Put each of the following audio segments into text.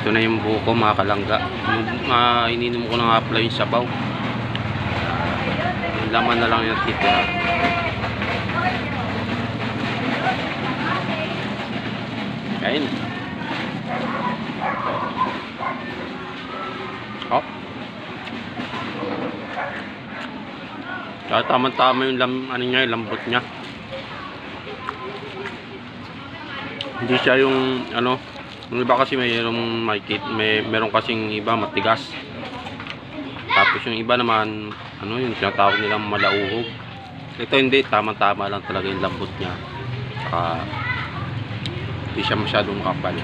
Ito na yung buko mga kalangga. Ininom ko na nga pala yung sabaw. Yung laman na lang yung titira. Kain. Oh. Kaya tama-tama yung lambot niya. Hindi siya yung yung iba kasi meron kasing iba matigas. Tapos yung iba naman yung tinatawag nilang malauhog. Ito hindi, tama-tama lang talaga yung lambot niya. Saka hindi siya masyadong kapal.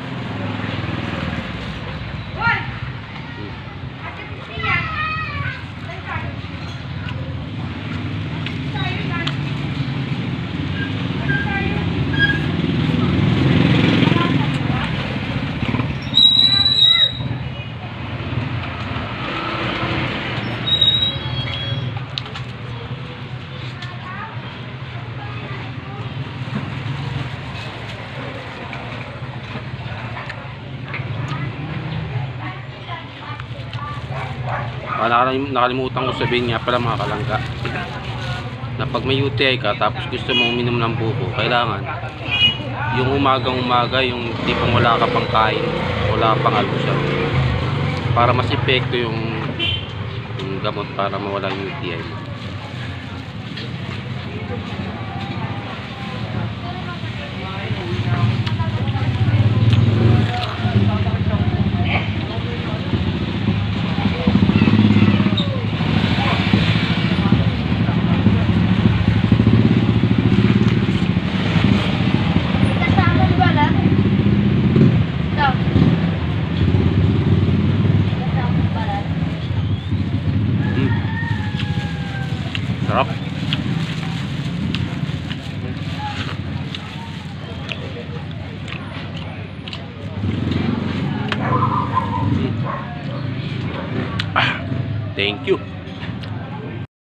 Nakalimutan ko sabihin nga pala mga kalangga na pag may UTI ka tapos gusto mo uminom ng buko, kailangan yung umaga yung tipong wala ka pang kain, wala ka pang almusal, para mas epekto yung gamot para mawala yung UTI mo. Sarap. Thank you.